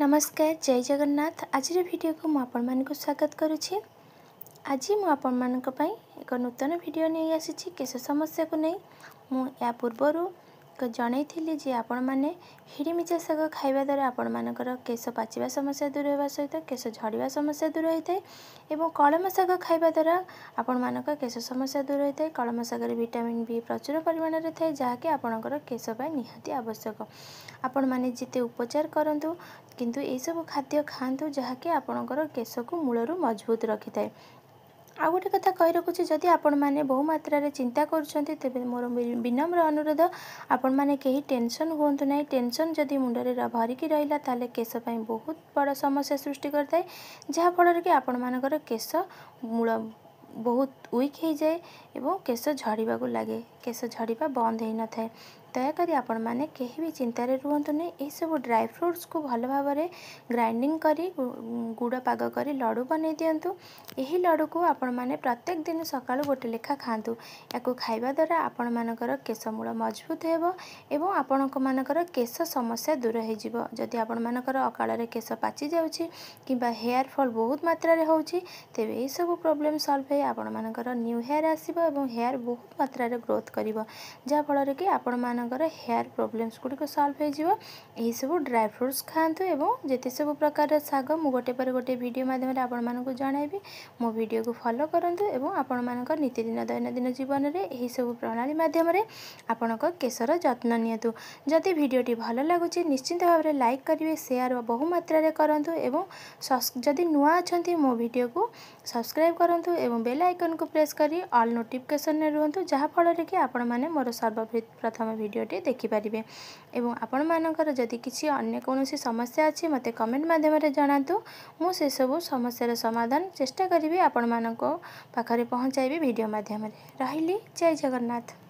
नमस्कार जय जगन्नाथ। आज वीडियो को मुझे स्वागत करुच्ची। आज मुझे एक नूतन वीडियो नहीं आसी केश समस्या को नहीं। मुझे पूर्वर जनई जे आपण मैंने हिड़मिचा शाग खाइबा द्वारा आपण मानकर केश पाचिबा समस्या दूर होगा सहित केश झड़वा समस्या दूर होता है और कलम शाग खाइबा द्वारा आपण मानक केश समस्या दूर होता है। कलम शाग विटामिन बी प्रचुर परिमाण में थाए जहाँकि आपणकर केश निहाती आवश्यक। आपण मैंने जिते उपचार करूँ किंतु ये सब खाद्य खातु जहाँकि आपणकर केश को मूलरू मजबूत रखी थाए। आ गोटे कथा कही रखुच्छी जदि आपण मैंने बहु मात्रा चिंता करुँच तेज मोर विनम्र अनुरोध आपण मैंने कहीं टेंशन हूँ ना। टेंशन जदि मुंडे भरिकी रहा ताले केश बहुत बड़ समस्या सृष्टि करता है जहाँफल कि आपण मानकर केश मूल बहुत वीक हो जाए और केश झड़वा को लगे। केश झड़वा बंद हो न था। दयाकोरी आपण मैंने कहीं भी चिंतार रुहतु नहीं। यह सब ड्राई फ्रूट्स को भल भाव में ग्राइंडिंग करी गुड़ पाग करी लड्डू बन दिंतु। यही लड्डू को आपण मैंने प्रत्येक दिन सकाळु गोटे लेखा खातु। या खाइबा द्वारा आपण मानकर केश मूल मजबूत हो आपण मानकर केश समस्या दूर हो। जदि आपण मानकर अकाल केश पाचि जाउछि किंबा हेयर फॉल बहुत मात्रा रे होछि तेबे यह सब प्रॉब्लम सॉल्व हो आपण मानकर न्यू हेयर आसीबो एवं हेयर बहुत मात्रा रे ग्रोथ करिवो जहाँ फल कि आपण मानकर हेयर प्रॉब्लम्स गुड़िक सॉल्व हो जिवो। यही सब ड्राई फ्रूट्स खातु एवं जेते सब प्रकार शाग मु गोटे पर गोटे वीडियो माध्यम आपण मानकु जणाइबी। मो वीडियो को फॉलो करंतु एवं आपण मानकर नित्यदिन दैनंदिन जीवन में यही सब प्रणाली माध्यम आपणक केशर जत्न नियतु। जदि वीडियोटी भल लगुच निश्चिंत भाव में लाइक करेंगे शेयर बहु मात्रा करंतु एवं जदि नुआ अच्छा मो वीडियो को सब्सक्राइब करंतु एवं बेल आइकन को प्रेस करी ऑल नोटिफिकेशन में रुहतु जहाँ फल कि आपण मैंने मोर सर्वप्रथम वीडियोटी देखिपारे। एवं आपण मानकर जदि किसी अन्य कौन समस्या अच्छी मते कमेंट माध्यम जनातु मु से सब समस्यार समाधान चेष्टा करी आपण मानक पाखरे पहुँचाइबी वीडियो माध्यम। रहिली जय जगन्नाथ।